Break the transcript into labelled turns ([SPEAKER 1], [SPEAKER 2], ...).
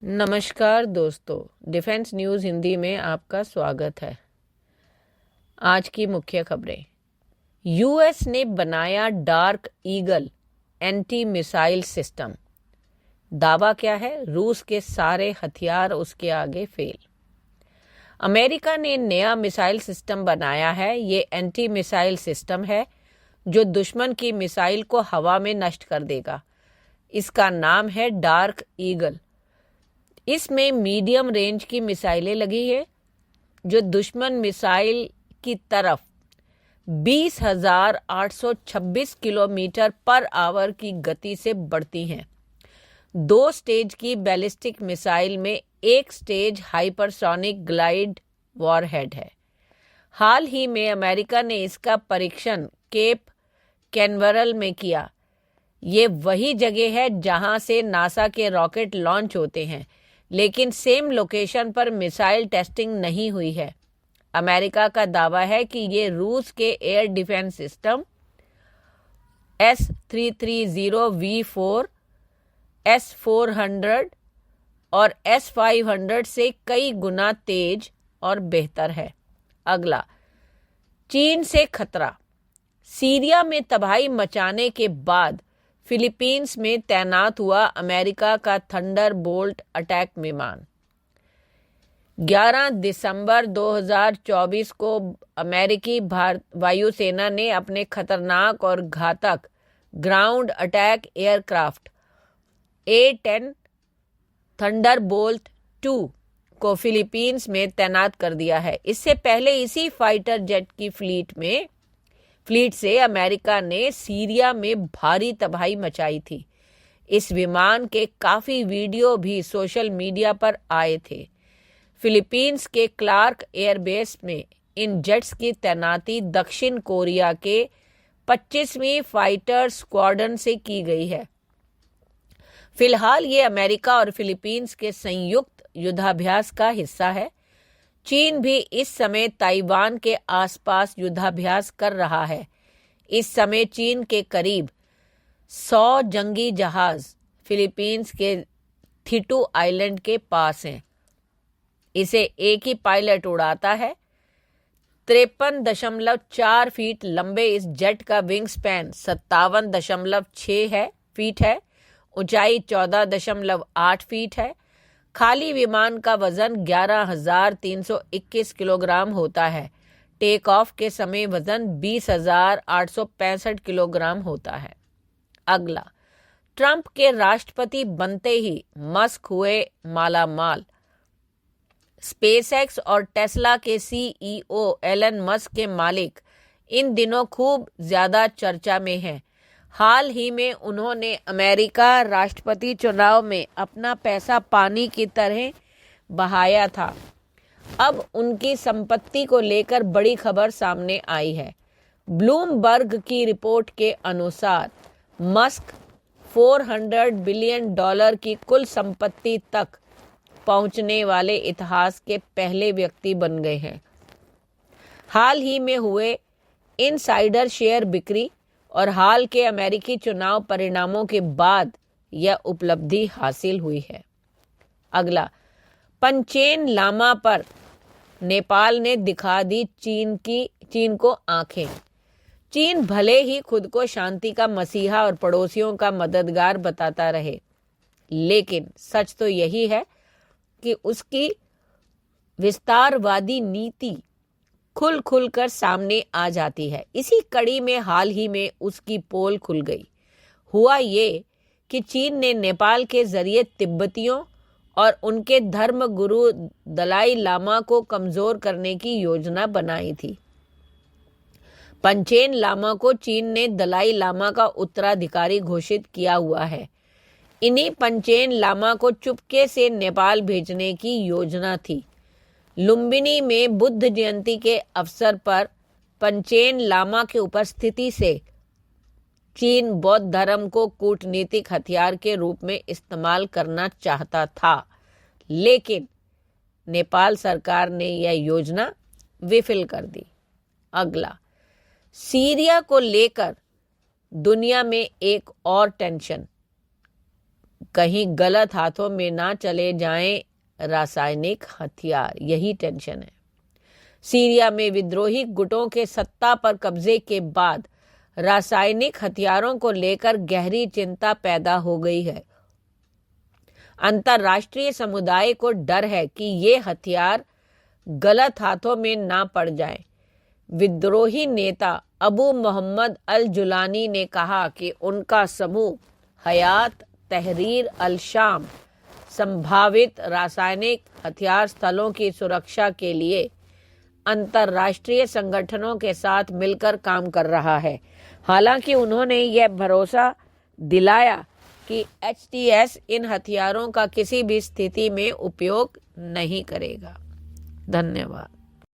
[SPEAKER 1] नमस्कार दोस्तों, defence news Hindi में आपका स्वागत है। आज की मुख्य खबरें। यूएस ने बनाया dark eagle anti missile system. दावा क्या है? रूस के सारे हथियार उसके आगे फेल। अमेरिका ने नया मिसाइल सिस्टम बनाया है। ये एंटी मिसाइल सिस्टम है जो दुश्मन की मिसाइल को हवा में नष्ट कर देगा। इसका नाम है डार्क ईगल। इसमें मीडियम रेंज की मिसाइलें लगी है जो दुश्मन मिसाइल की तरफ 20,826 किलोमीटर पर आवर की गति से बढ़ती हैं। 2 स्टेज की बैलिस्टिक मिसाइल में एक स्टेज हाइपरसोनिक ग्लाइड वॉरहेड है। हाल ही में अमेरिका ने इसका परीक्षण केप कैनवरल में किया। ये वही जगह है जहां से नासा के रॉकेट लॉन्च होते हैं, लेकिन सेम लोकेशन पर मिसाइल टेस्टिंग नहीं हुई है। अमेरिका का दावा है कि ये रूस के air defence system S-330V4, S-400 और S-500 से कई गुना तेज और बेहतर है। अगला, चीन से खतरा। सीरिया में तबाही मचाने के बाद फिलीपींस में तैनात हुआ अमेरिका का थंडरबोल्ट अटैक विमान। 11 दिसंबर 2024 को अमेरिकी वायुसेना ने अपने खतरनाक और घातक ground attack aircraft A-10 Thunderbolt 2 को फिलीपींस में तैनात कर दिया है। इससे पहले इसी फाइटर जेट की फ्लीट से अमेरिका ने सीरिया में भारी तबाही मचाई थी। इस विमान के काफ़ी वीडियो भी सोशल मीडिया पर आए थे। फिलीपींस के क्लार्क एयरबेस में इन जेट्स की तैनाती दक्षिण कोरिया के 25वीं फाइटर स्क्वाड्रन से की गई है। फिलहाल ये अमेरिका और फिलीपींस के संयुक्त युद्धाभ्यास का हिस्सा है। चीन भी इस समय ताइवान के आसपास युद्धाभ्यास कर रहा है। इस समय चीन के करीब 100 जंगी जहाज फिलीपींस के थिटू आइलैंड के पास हैं। इसे एक ही पायलट उड़ाता है। 53.4 फीट लंबे इस जेट का विंग स्पैन 57.6 फीट है। ऊंचाई 14.8 फीट है। खाली विमान का वजन 11,321 किलोग्राम होता है। टेक ऑफ के समय वजन 20,865 किलोग्राम होता है। अगला, ट्रंप के राष्ट्रपति बनते ही मस्क हुए मालामाल। स्पेसएक्स और टेस्ला के CEO एलन मस्क के मालिक इन दिनों खूब ज्यादा चर्चा में हैं। हाल ही में उन्होंने अमेरिका राष्ट्रपति चुनाव में अपना पैसा पानी की तरह बहाया था। अब उनकी संपत्ति को लेकर बड़ी खबर सामने आई है। ब्लूमबर्ग की रिपोर्ट के अनुसार मस्क $400 बिलियन की कुल संपत्ति तक पहुंचने वाले इतिहास के पहले व्यक्ति बन गए हैं। हाल ही में हुए इनसाइडर शेयर बिक्री और हाल के अमेरिकी चुनाव परिणामों के बाद यह उपलब्धि हासिल हुई है। अगला, पंचेन लामा पर नेपाल ने दिखा दी चीन को आंखें। चीन भले ही खुद को शांति का मसीहा और पड़ोसियों का मददगार बताता रहे, लेकिन सच तो यही है कि उसकी विस्तारवादी नीति खुल कर सामने आ जाती है। इसी कड़ी में हाल ही में उसकी पोल खुल गई। हुआ ये कि चीन ने नेपाल के जरिए तिब्बतियों और उनके धर्म गुरु दलाई लामा को कमजोर करने की योजना बनाई थी। पंचेन लामा को चीन ने दलाई लामा का उत्तराधिकारी घोषित किया हुआ है। इन्हीं पंचेन लामा को चुपके से नेपाल भेजने की योजना थी। लुम्बिनी में बुद्ध जयंती के अवसर पर पंचेन लामा की उपस्थिति से चीन बौद्ध धर्म को कूटनीतिक हथियार के रूप में इस्तेमाल करना चाहता था, लेकिन नेपाल सरकार ने यह योजना विफल कर दी। अगला, सीरिया को लेकर दुनिया में एक और टेंशन। कहीं गलत हाथों में ना चले जाएं रासायनिक हथियार, यही टेंशन है। सीरिया में विद्रोही गुटों के सत्ता पर कब्जे के बाद रासायनिक हथियारों को लेकर गहरी चिंता पैदा हो गई है। अंतर्राष्ट्रीय समुदाय को डर है कि ये हथियार गलत हाथों में ना पड़ जाएं। विद्रोही नेता अबू मोहम्मद अल जुलानी ने कहा कि उनका समूह हयात तहरीर अल शाम संभावित रासायनिक हथियार स्थलों की सुरक्षा के लिए अंतर्राष्ट्रीय संगठनों के साथ मिलकर काम कर रहा है। हालांकि उन्होंने यह भरोसा दिलाया कि HTS इन हथियारों का किसी भी स्थिति में उपयोग नहीं करेगा। धन्यवाद।